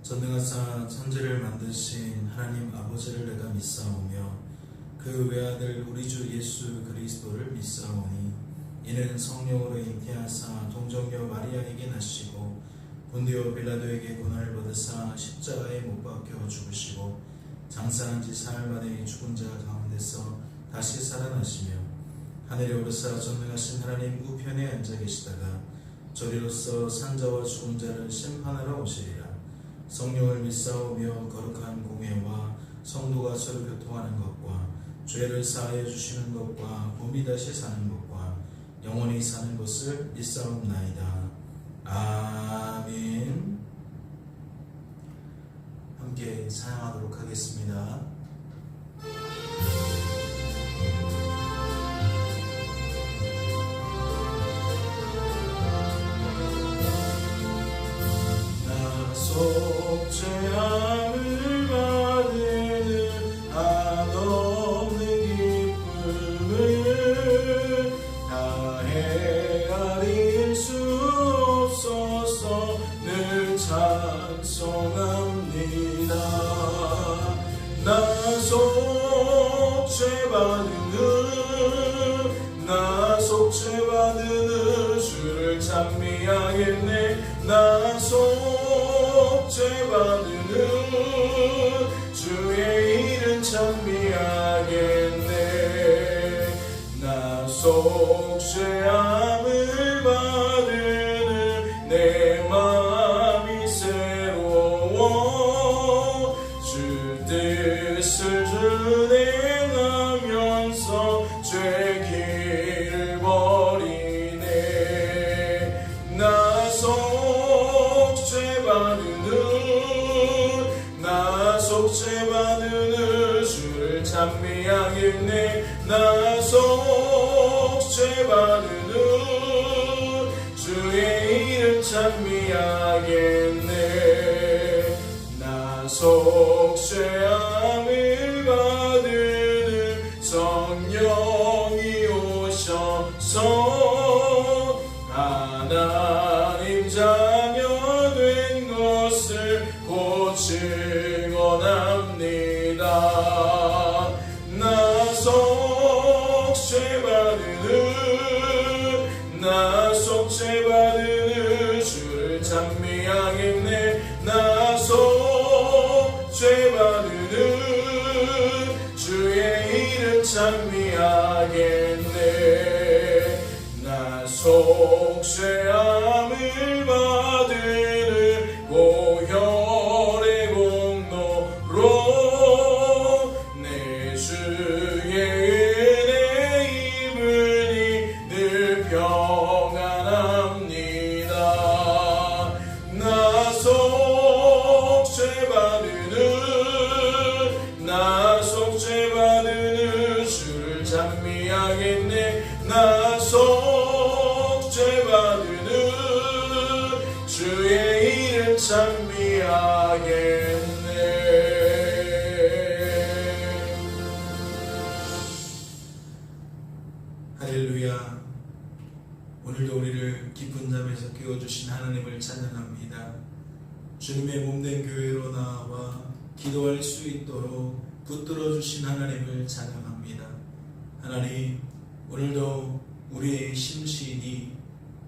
전능하사 천지를 만드신 하나님 아버지를 내가 믿사오며 그 외아들 우리 주 예수 그리스도를 믿사오니 이는 성령으로 잉태하사 동정녀 마리아에게 나시고 본디오 빌라도에게 고난을 받으사 십자가에 못 박혀 죽으시고 장사한 지 사흘 만에 죽은 자 가운데서 다시 살아나시며 하늘에 오르사 전능하신 하나님 우편에 앉아 계시다가 저리로서 산자와 죽은 자를 심판하러 오시리라. 성령을 믿사오며 거룩한 공회와 성도가 서로 교통하는 것과 죄를 사하여 주시는 것과 몸이 다시 사는 것과 영원히 사는 것을 믿사옵나이다. 아멘. 함께 사용하도록 하겠습니다. 죄함을 받으는 한없는 기쁨을 다 헤아릴 수 없어서 늘 찬송합니다. 나 속죄받으는 주를 찬미하겠네. 나 속죄받으는 주의 이름 찬미하겠네. 나 속죄함을 받으는 내 마음이 새로워 주 뜻을 준행하면서 죄 길을 버리네. 나 속죄받으는 주를 찬미하겠네. 나 속죄받으는 주의 이름 찬미하겠네. 나 속죄함을 받으는 성령이 오셔서 하나님 자녀 된 것을 증언합니다. 나 속죄받으는 주를 찬미하겠네. 나 속죄받으는 주의 이름 찬미하겠네. 나 속죄함을 받으는 보혈의 공로로 내 주의 은혜 입으니 늘 평안합니다. 나 속죄받으는 주를 찬미하겠네. 나 속죄받으는 주의 이름 찬미하겠네. 할렐루야. 오늘도 우리를 깊은 잠에서 깨워주신 하나님을 찬양합니다. 주님의 몸된 교회로 나와 기도할 수 있도록 붙들어주신 하나님을 찬양합니다. 하나님, 오늘도 우리의 심신이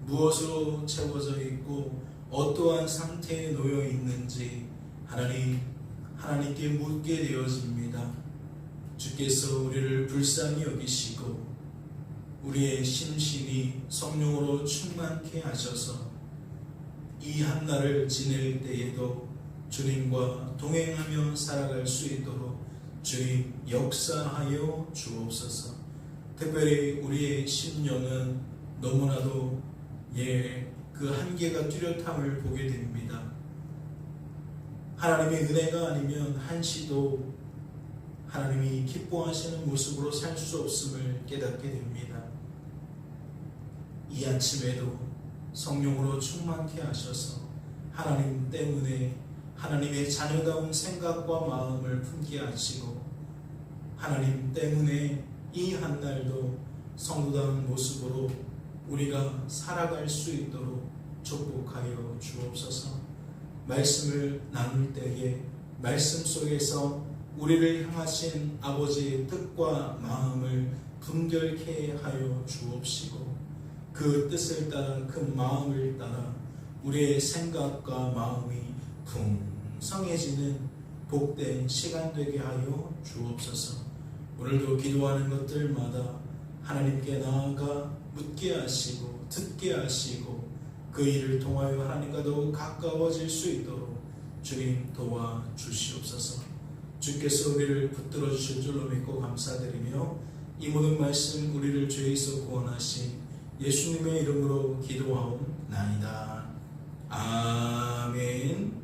무엇으로 채워져 있고 어떠한 상태에 놓여 있는지 하나님께 묻게 되어집니다. 주께서 우리를 불쌍히 여기시고 우리의 심신이 성령으로 충만케 하셔서 이 한날을 지낼 때에도 주님과 동행하며 살아갈 수 있도록 주님 역사하여 주옵소서. 특별히 우리의 심령은 너무나도 그 한계가 뚜렷함을 보게 됩니다. 하나님의 은혜가 아니면 한시도 하나님이 기뻐하시는 모습으로 살 수 없음을 깨닫게 됩니다. 이 아침에도 성령으로 충만케 하셔서 하나님 때문에 하나님의 자녀다운 생각과 마음을 품게 하시고 하나님 때문에 이 한날도 성도다운 모습으로 우리가 살아갈 수 있도록 축복하여 주옵소서. 말씀을 나눌 때에 말씀 속에서 우리를 향하신 아버지의 뜻과 마음을 분별케 하여 주옵시고 그 뜻을 따라 그 마음을 따라 우리의 생각과 마음이 풍성해지는 복된 시간 되게 하여 주옵소서. 오늘도 기도하는 것들마다 하나님께 나아가 묻게 하시고 듣게 하시고 그 일을 통하여 하나님과 더욱 가까워질 수 있도록 주님 도와 주시옵소서. 주께서 우리를 붙들어 주실 줄로 믿고 감사드리며 이 모든 말씀 우리를 죄에서 구원하신 예수님의 이름으로 기도하옵나이다. 아멘.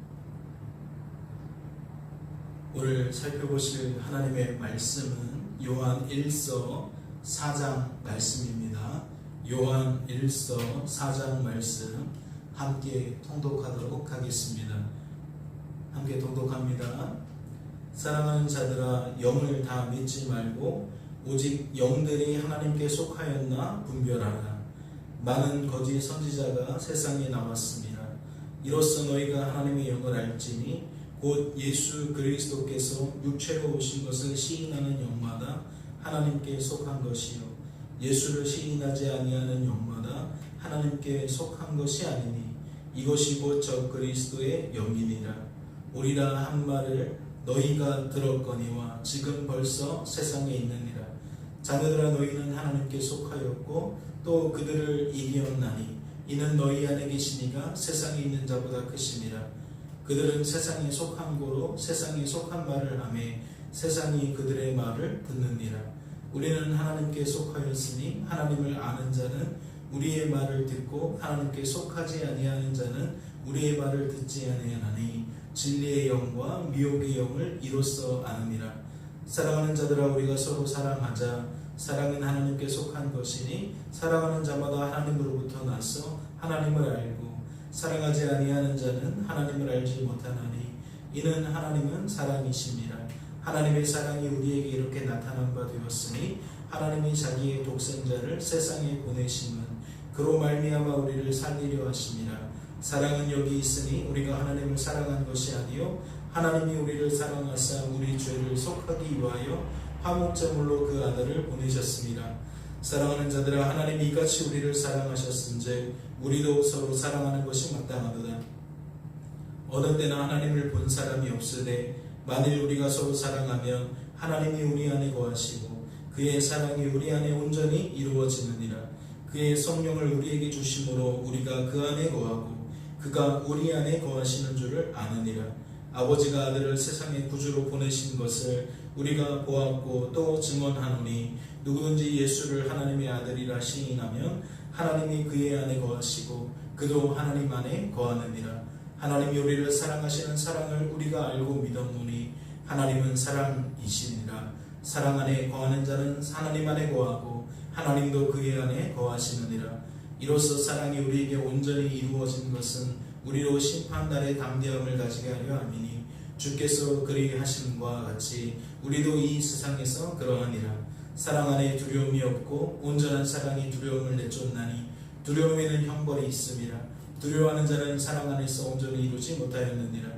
오늘 살펴보실 하나님의 말씀은 요한 1서 4장 말씀입니다. 요한 1서 4장 말씀 함께 통독하도록 하겠습니다. 함께 통독합니다. 사랑하는 자들아, 영을 다 믿지 말고 오직 영들이 하나님께 속하였나 분별하라. 많은 거짓 선지자가 세상에 나왔습니다. 이로써 너희가 하나님의 영을 알지니 곧 예수 그리스도께서 육체로 오신 것을 시인하는 영마다 하나님께 속한 것이요 예수를 시인하지 아니하는 영마다 하나님께 속한 것이 아니니 이것이 곧 저 그리스도의 영이니라. 오리라 한 말을 너희가 들었거니와 지금 벌써 세상에 있느니라. 자녀들아, 너희는 하나님께 속하였고 또 그들을 이기었나니 이는 너희 안에 계시니가 세상에 있는 자보다 크시니라. 그들은 세상에 속한 고로 세상에 속한 말을 하매 세상이 그들의 말을 듣느니라. 우리는 하나님께 속하였으니 하나님을 아는 자는 우리의 말을 듣고 하나님께 속하지 아니하는 자는 우리의 말을 듣지 아니하나니 진리의 영과 미혹의 영을 이로써 아느니라. 사랑하는 자들아, 우리가 서로 사랑하자. 사랑은 하나님께 속한 것이니 사랑하는 자마다 하나님으로부터 나서 하나님을 알고 사랑하지 아니하는 자는 하나님을 알지 못하나니 이는 하나님은 사랑이심이라. 하나님의 사랑이 우리에게 이렇게 나타난 바 되었으니 하나님이 자기의 독생자를 세상에 보내심은 그로 말미암아 우리를 살리려 하심이라. 사랑은 여기 있으니 우리가 하나님을 사랑한 것이 아니요 하나님이 우리를 사랑하사 우리 죄를 속하기 위하여 화목제물로 그 아들을 보내셨습니다. 사랑하는 자들아, 하나님이 이같이 우리를 사랑하셨은즉 우리도 서로 사랑하는 것이 마땅하도다. 어느 때나 하나님을 본 사람이 없으되 만일 우리가 서로 사랑하면 하나님이 우리 안에 거하시고 그의 사랑이 우리 안에 온전히 이루어지느니라. 그의 성령을 우리에게 주심으로 우리가 그 안에 거하고 그가 우리 안에 거하시는 줄을 아느니라. 아버지가 아들을 세상의 구주로 보내신 것을 우리가 보았고 또 증언하노니 누구든지 예수를 하나님의 아들이라 시인하면 하나님이 그의 안에 거하시고 그도 하나님 안에 거하느니라. 하나님이 우리를 사랑하시는 사랑을 우리가 알고 믿었노니 하나님은 사랑이시니라. 사랑 안에 거하는 자는 하나님 안에 거하고 하나님도 그의 안에 거하시느니라. 이로써 사랑이 우리에게 온전히 이루어진 것은 우리로 심판날의 담대함을 가지게 하려 함이니 주께서 그리 하심과 같이 우리도 이 세상에서 그러하니라. 사랑 안에 두려움이 없고 온전한 사랑이 두려움을 내쫓나니 두려움에는 형벌이 있음이라. 두려워하는 자는 사랑 안에서 온전히 이루지 못하였느니라.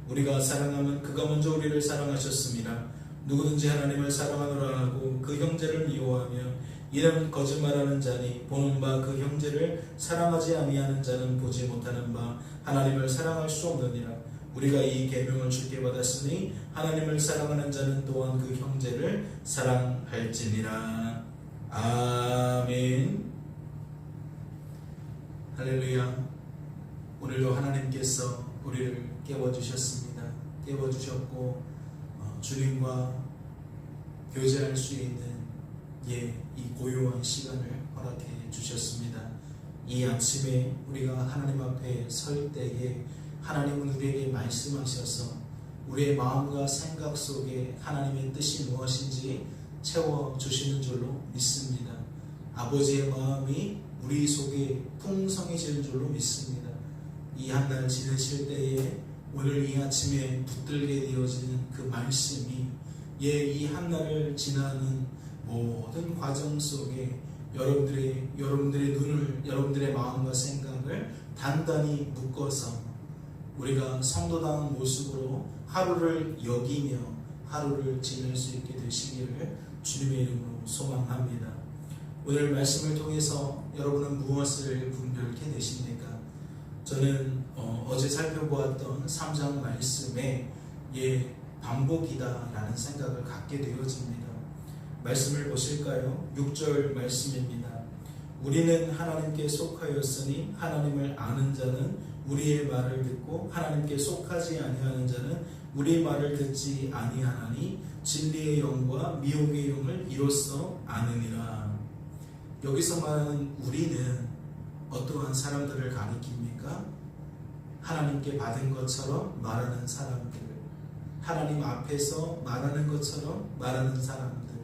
우리가 사랑하면 그가 먼저 우리를 사랑하셨음이라. 누구든지 하나님을 사랑하노라 하고 그 형제를 미워하며 이는 거짓말하는 자니 보는 바 그 형제를 사랑하지 아니하는 자는 보지 못하는 바 하나님을 사랑할 수 없느니라. 우리가 이 계명을 주께 받았으니 하나님을 사랑하는 자는 또한 그 형제를 사랑할지니라. 아멘. 할렐루야. 오늘도 하나님께서 우리를 깨워주셨습니다. 깨워주셨고 주님과 교제할 수 있는 이 고요한 시간을 허락해 주셨습니다. 이 아침에 우리가 하나님 앞에 설 때에 하나님은 우리에게 말씀하셔서 우리의 마음과 생각 속에 하나님의 뜻이 무엇인지 채워주시는 줄로 믿습니다. 아버지의 마음이 우리 속에 풍성해지는 줄로 믿습니다. 이 한 달 지내실 때에 오늘 이 아침에 붙들게 되어지는 그 말씀이 이 한 달을 지나는 모든 과정 속에 여러분들의 눈을, 여러분들의 마음과 생각을 단단히 묶어서 우리가 성도다운 모습으로 하루를 여기며 하루를 지낼 수 있게 되시기를 주님의 이름으로 소망합니다. 오늘 말씀을 통해서 여러분은 무엇을 분별케 되십니까? 저는 어제 살펴보았던 3장 말씀의 반복이다라는 생각을 갖게 되어집니다. 말씀을 보실까요? 6절 말씀입니다. 우리는 하나님께 속하였으니 하나님을 아는 자는 우리의 말을 듣고 하나님께 속하지 아니하는 자는 우리 말을 듣지 아니하나니 진리의 영과 미혹의 영을 이로써 아느니라. 여기서 말하는 우리는 어떠한 사람들을 가리킵니까? 하나님께 받은 것처럼 말하는 사람들, 하나님 앞에서 말하는 것처럼 말하는 사람들,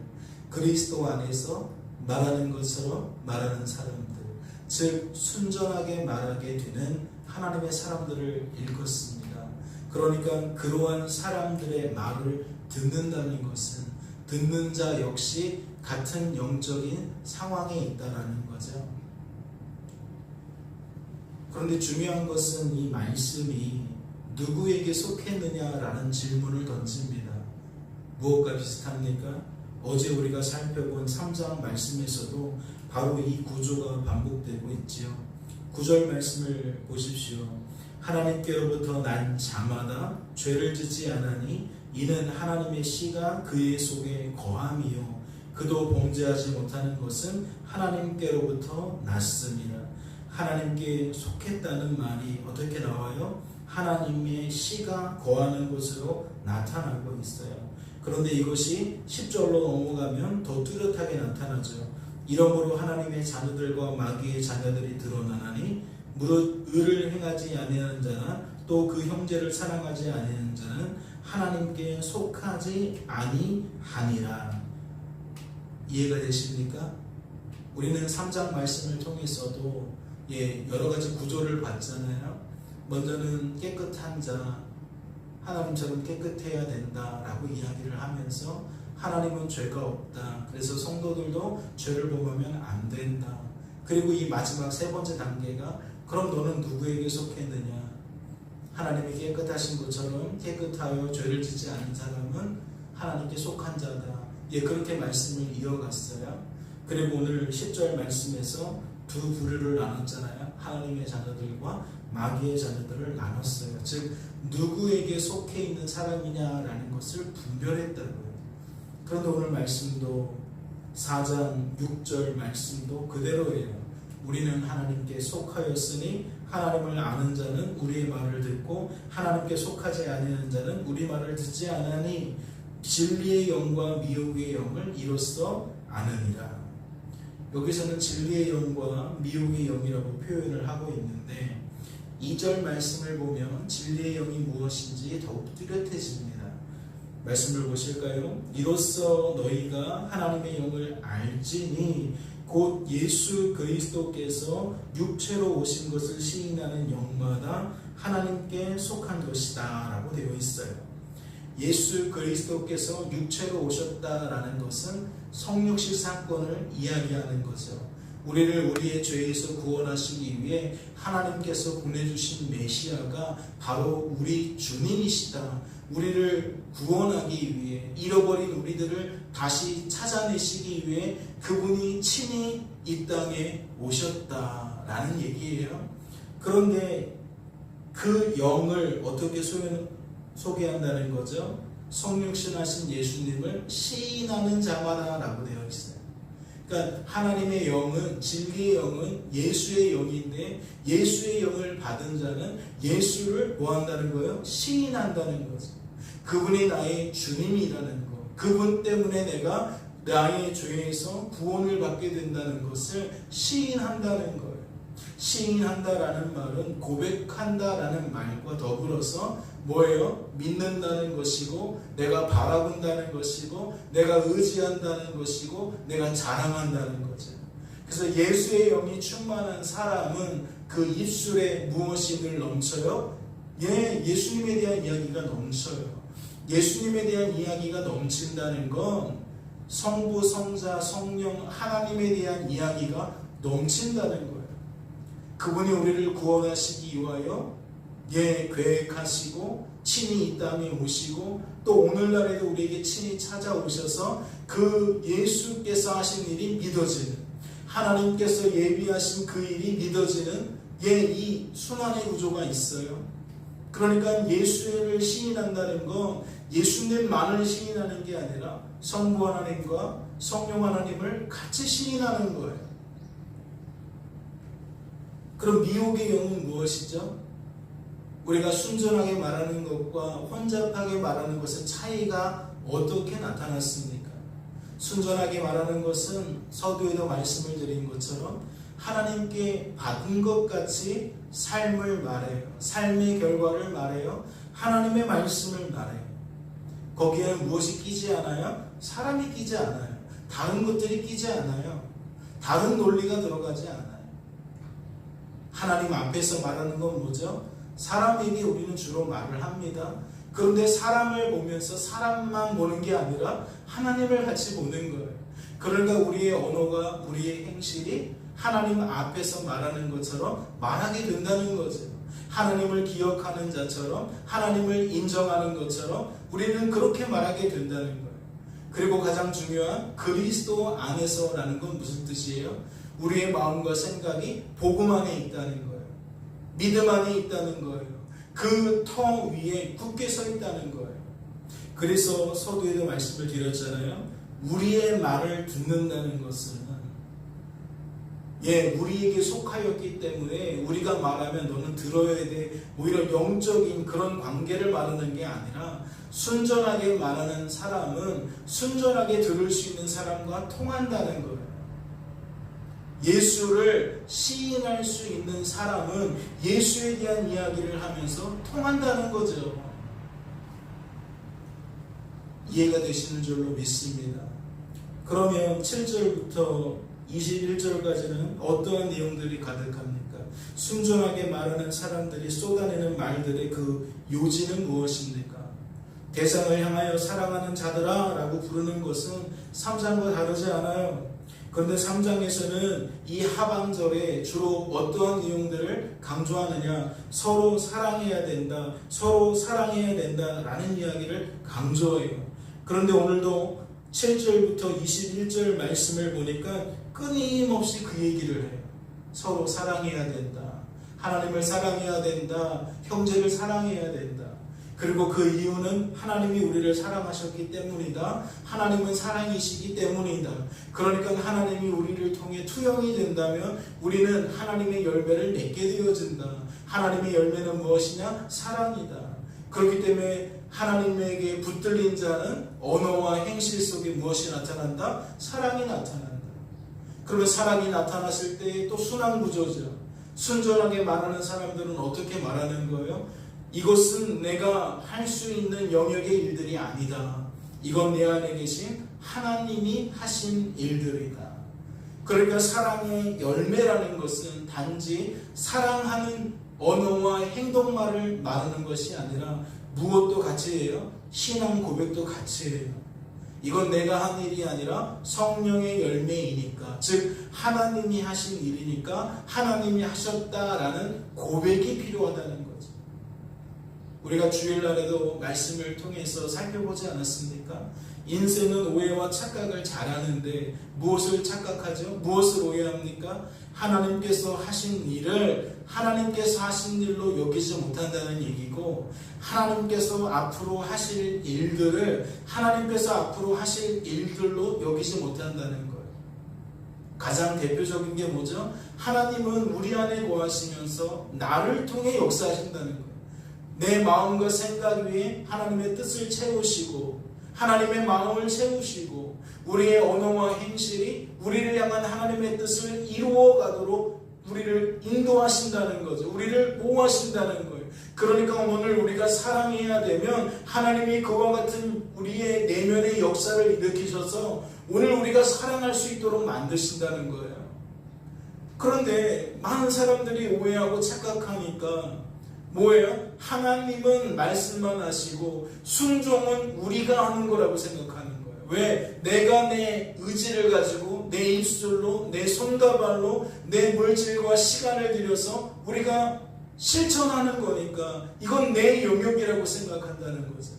그리스도 안에서 말하는 것처럼 말하는 사람들, 즉 순전하게 말하게 되는 하나님의 사람들을 일컫습니다. 그러니까 그러한 사람들의 말을 듣는다는 것은 듣는 자 역시 같은 영적인 상황에 있다라는 거죠. 그런데 중요한 것은 이 말씀이 누구에게 속했느냐라는 질문을 던집니다. 무엇과 비슷합니까? 어제 우리가 살펴본 3장 말씀에서도 바로 이 구조가 반복되고 있지요. 9절 말씀을 보십시오. 하나님께로부터 난 자마다 죄를 짓지 않으니 이는 하나님의 씨가 그의 속에 거함이요 그도 범죄하지 못하는 것은 하나님께로부터 났습니다. 하나님께 속했다는 말이 어떻게 나와요? 하나님의 씨가 거하는 것으로 나타나고 있어요. 그런데 이것이 10절로 넘어가면 더 뚜렷하게 나타나죠. 이러므로 하나님의 자녀들과 마귀의 자녀들이 드러나나니 무릇 의를 행하지 아니하는 자나 또 그 형제를 사랑하지 아니하는 자는 하나님께 속하지 아니하니라. 이해가 되십니까? 우리는 3장 말씀을 통해서도 여러 가지 구조를 봤잖아요. 먼저는 깨끗한 자, 하나님처럼 깨끗해야 된다라고 이야기를 하면서 하나님은 죄가 없다. 그래서 성도들도 죄를 범하면 안 된다. 그리고 이 마지막 세 번째 단계가 그럼 너는 누구에게 속했느냐? 하나님이 깨끗하신 것처럼 깨끗하여 죄를 짓지 않은 사람은 하나님께 속한 자다. 그렇게 말씀을 이어갔어요. 그리고 오늘 10절 말씀에서 두 부류를 나눴잖아요. 하나님의 자녀들과 마귀의 자녀들을 나눴어요. 즉 누구에게 속해 있는 사람이냐라는 것을 분별했다고요. 그런데 오늘 말씀도 4장 6절 말씀도 그대로예요. 우리는 하나님께 속하였으니 하나님을 아는 자는 우리의 말을 듣고 하나님께 속하지 아니하는 자는 우리 말을 듣지 않으니 진리의 영과 미혹의 영을 이로써 아느니라. 여기서는 진리의 영과 미혹의 영이라고 표현을 하고 있는데 2절 말씀을 보면 진리의 영이 무엇인지 더욱 뚜렷해집니다. 말씀을 보실까요? 이로써 너희가 하나님의 영을 알지니 곧 예수 그리스도께서 육체로 오신 것을 시인하는 영마다 하나님께 속한 것이다 라고 되어 있어요. 예수 그리스도께서 육체로 오셨다라는 것은 성육신 사건을 이야기하는 거죠. 우리를 우리의 죄에서 구원하시기 위해 하나님께서 보내주신 메시아가 바로 우리 주님이시다. 우리를 구원하기 위해 잃어버린 우리들을 다시 찾아내시기 위해 그분이 친히 이 땅에 오셨다라는 얘기예요. 그런데 그 영을 어떻게 소개한다는 거죠? 성육신하신 예수님을 시인하는 자마다라고 되어 있어요. 그러니까 하나님의 영은, 진리의 영은 예수의 영인데 예수의 영을 받은 자는 예수를 뭐 한다는 거예요? 시인한다는 거죠. 그분이 나의 주님이라는 것, 그분 때문에 내가 나의 죄에서 구원을 받게 된다는 것을 시인한다는 거예요. 시인한다라는 말은 고백한다라는 말과 더불어서 뭐예요? 믿는다는 것이고 내가 바라본다는 것이고 내가 의지한다는 것이고 내가 자랑한다는 거죠. 그래서 예수의 영이 충만한 사람은 그 입술에 무엇이 늘 넘쳐요? 예수님에 대한 이야기가 넘쳐요. 예수님에 대한 이야기가 넘친다는 건 성부, 성자, 성령, 하나님에 대한 이야기가 넘친다는 거예요. 그분이 우리를 구원하시기 위하여 계획하시고 친히 이 땅에 오시고 또 오늘날에도 우리에게 친히 찾아오셔서 그 예수께서 하신 일이 믿어지는, 하나님께서 예비하신 그 일이 믿어지는 이 순환의 구조가 있어요. 그러니까 예수를 시인한다는 건 예수님만을 시인하는 게 아니라 성부 하나님과 성령 하나님을 같이 시인하는 거예요. 그럼 미혹의 영은 무엇이죠? 우리가 순전하게 말하는 것과 혼잡하게 말하는 것의 차이가 어떻게 나타났습니까? 순전하게 말하는 것은 서두에도 말씀을 드린 것처럼 하나님께 받은 것 같이 삶을 말해요. 삶의 결과를 말해요. 하나님의 말씀을 말해요. 거기에는 무엇이 끼지 않아요? 사람이 끼지 않아요. 다른 것들이 끼지 않아요. 다른 논리가 들어가지 않아요. 하나님 앞에서 말하는 건 뭐죠? 사람에게 우리는 주로 말을 합니다. 그런데 사람을 보면서 사람만 보는 게 아니라 하나님을 같이 보는 거예요. 그러니까 우리의 언어가, 우리의 행실이 하나님 앞에서 말하는 것처럼 말하게 된다는 거죠. 하나님을 기억하는 자처럼, 하나님을 인정하는 것처럼 우리는 그렇게 말하게 된다는 거예요. 그리고 가장 중요한 그리스도 안에서라는 건 무슨 뜻이에요? 우리의 마음과 생각이 복음 안에 있다는 거예요. 믿음 안에 있다는 거예요. 그 터 위에 굳게 서 있다는 거예요. 그래서 서두에도 말씀을 드렸잖아요. 우리의 말을 듣는다는 것은 우리에게 속하였기 때문에 우리가 말하면 너는 들어야 돼. 오히려 영적인 그런 관계를 말하는 게 아니라 순전하게 말하는 사람은 순전하게 들을 수 있는 사람과 통한다는 거예요. 예수를 시인할 수 있는 사람은 예수에 대한 이야기를 하면서 통한다는 거죠. 이해가 되시는 줄로 믿습니다. 그러면 7절부터 21절까지는 어떠한 내용들이 가득합니까? 순전하게 말하는 사람들이 쏟아내는 말들의 그 요지는 무엇입니까? 대상을 향하여 사랑하는 자들아 라고 부르는 것은 3장과 다르지 않아요. 그런데 3장에서는 이 하반절에 주로 어떠한 내용들을 강조하느냐? 서로 사랑해야 된다, 서로 사랑해야 된다 라는 이야기를 강조해요. 그런데 오늘도 7절부터 21절 말씀을 보니까 끊임없이 그 얘기를 해요. 서로 사랑해야 된다, 하나님을 사랑해야 된다, 형제를 사랑해야 된다. 그리고 그 이유는 하나님이 우리를 사랑하셨기 때문이다. 하나님은 사랑이시기 때문이다. 그러니까 하나님이 우리를 통해 투영이 된다면 우리는 하나님의 열매를 맺게 되어진다. 하나님의 열매는 무엇이냐? 사랑이다. 그렇기 때문에 하나님에게 붙들린 자는 언어와 행실 속에 무엇이 나타난다? 사랑이 나타난다. 그러면 사랑이 나타났을 때 또 순환 구조죠. 순전하게 말하는 사람들은 어떻게 말하는 거예요? 이것은 내가 할 수 있는 영역의 일들이 아니다. 이건 내 안에 계신 하나님이 하신 일들이다. 그러니까 사랑의 열매라는 것은 단지 사랑하는 언어와 행동만을 말하는 것이 아니라 무엇도 같이 해요? 신앙 고백도 같이 해요. 이건 내가 한 일이 아니라 성령의 열매이니까, 즉 하나님이 하신 일이니까 하나님이 하셨다라는 고백이 필요하다는 거죠. 우리가 주일날에도 말씀을 통해서 살펴보지 않았습니까? 인생은 오해와 착각을 잘하는데 무엇을 착각하죠? 무엇을 오해합니까? 하나님께서 하신 일을 하나님께서 하신 일로 여기지 못한다는 얘기고, 하나님께서 앞으로 하실 일들을 하나님께서 앞으로 하실 일들로 여기지 못한다는 거예요. 가장 대표적인 게 뭐죠? 하나님은 우리 안에 거하시면서 나를 통해 역사하신다는 거예요. 내 마음과 생각 위에 하나님의 뜻을 채우시고 하나님의 마음을 채우시고 우리의 언어와 행실이 우리를 향한 하나님의 뜻을 이루어 가도록 우리를 인도하신다는 거죠. 우리를 보호하신다는 거예요. 그러니까 오늘 우리가 사랑해야 되면 하나님이 그와 같은 우리의 내면의 역사를 일으키셔서 오늘 우리가 사랑할 수 있도록 만드신다는 거예요. 그런데 많은 사람들이 오해하고 착각하니까 뭐예요? 하나님은 말씀만 하시고 순종은 우리가 하는 거라고 생각하는 거예요. 왜? 내가 내 의지를 가지고 내 입술로, 내 손과 발로, 내 물질과 시간을 들여서 우리가 실천하는 거니까 이건 내 영역이라고 생각한다는 거죠.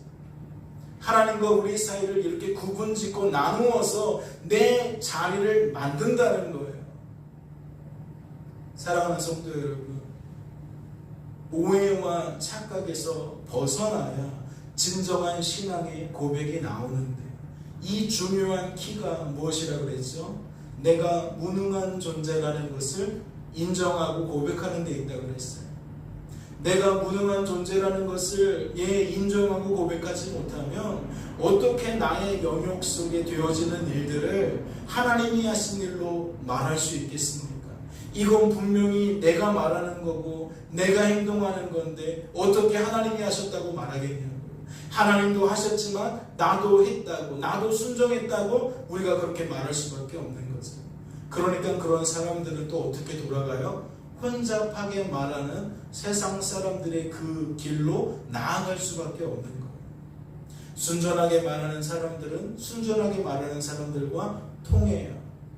하나님과 우리 사이를 이렇게 구분짓고 나누어서 내 자리를 만든다는 거예요. 사랑하는 성도 여러분, 오해와 착각에서 벗어나야 진정한 신앙의 고백이 나오는데, 이 중요한 키가 무엇이라고 그랬죠? 내가 무능한 존재라는 것을 인정하고 고백하는 데 있다고 그랬어요. 내가 무능한 존재라는 것을 인정하고 고백하지 못하면 어떻게 나의 영역 속에 되어지는 일들을 하나님이 하신 일로 말할 수 있겠습니까? 이건 분명히 내가 말하는 거고 내가 행동하는 건데 어떻게 하나님이 하셨다고 말하겠냐고요. 하나님도 하셨지만 나도 했다고, 나도 순종했다고 우리가 그렇게 말할 수밖에 없는 거죠. 그러니까 그런 사람들은 또 어떻게 돌아가요? 혼잡하게 말하는 세상 사람들의 그 길로 나아갈 수밖에 없는 거예요. 순전하게 말하는 사람들은 순전하게 말하는 사람들과 통해요.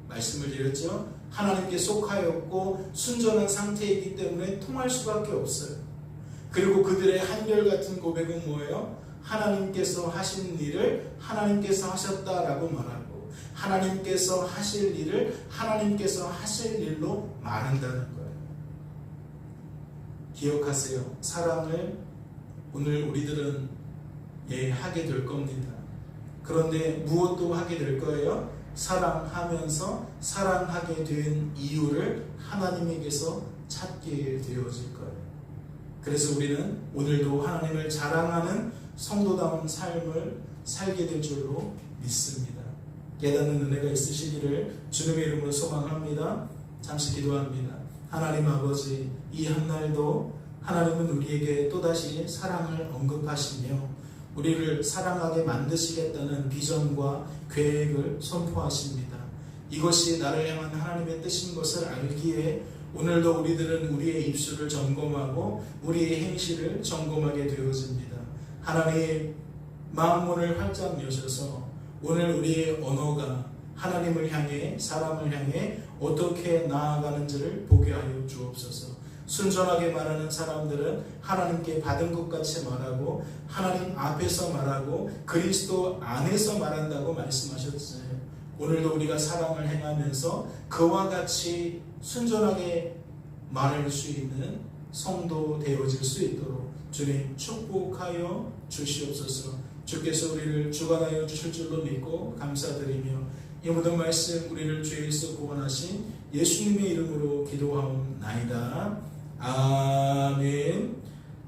말씀을 드렸죠. 하나님께 속하였고 순전한 상태이기 때문에 통할 수밖에 없어요. 그리고 그들의 한결같은 고백은 뭐예요? 하나님께서 하신 일을 하나님께서 하셨다라고 말하고, 하나님께서 하실 일을 하나님께서 하실 일로 말한다는 거예요. 기억하세요. 사랑을 오늘 우리들은 하게 될 겁니다. 그런데 무엇도 하게 될 거예요? 사랑하면서 사랑하게 된 이유를 하나님에게서 찾게 되어질 거예요. 그래서 우리는 오늘도 하나님을 자랑하는 성도다운 삶을 살게 될 줄로 믿습니다. 깨닫는 은혜가 있으시기를 주님의 이름으로 소망합니다. 잠시 기도합니다. 하나님 아버지, 이 한날도 하나님은 우리에게 또다시 사랑을 언급하시며 우리를 사랑하게 만드시겠다는 비전과 계획을 선포하십니다. 이것이 나를 향한 하나님의 뜻인 것을 알기에 오늘도 우리들은 우리의 입술을 점검하고 우리의 행실을 점검하게 되어집니다. 하나님 마음문을 활짝 여셔서 오늘 우리의 언어가 하나님을 향해, 사람을 향해 어떻게 나아가는지를 보게 하여 주옵소서. 순전하게 말하는 사람들은 하나님께 받은 것 같이 말하고 하나님 앞에서 말하고 그리스도 안에서 말한다고 말씀하셨어요. 오늘도 우리가 사랑을 행하면서 그와 같이 순전하게 말할 수 있는 성도 되어질 수 있도록 주님 축복하여 주시옵소서. 주께서 우리를 주관하여 주실 줄로 믿고 감사드리며 이 모든 말씀 우리를 죄에서 구원하신 예수님의 이름으로 기도하옵나이다. 아멘.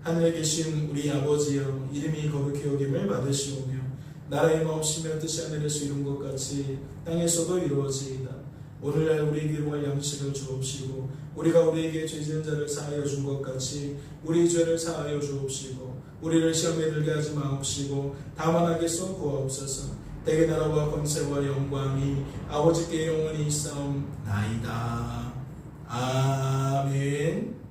하늘에 계신 우리 아버지여, 이름이 거룩히 여김을 받으시오며 나라의 마음이며 뜻이 하늘에서 이룬 것 같이 땅에서도 이루어지이다. 오늘날 우리에게 일용할 양식을 주옵시고 우리가 우리에게 죄지은 자를 사하여 준 것 같이 우리 죄를 사하여 주옵시고 우리를 시험에 들게 하지 마옵시고 다만 악에서 구하옵소서. 대개 나라와 권세와 영광이 아버지께 영원히 있사옵나이다. 아멘.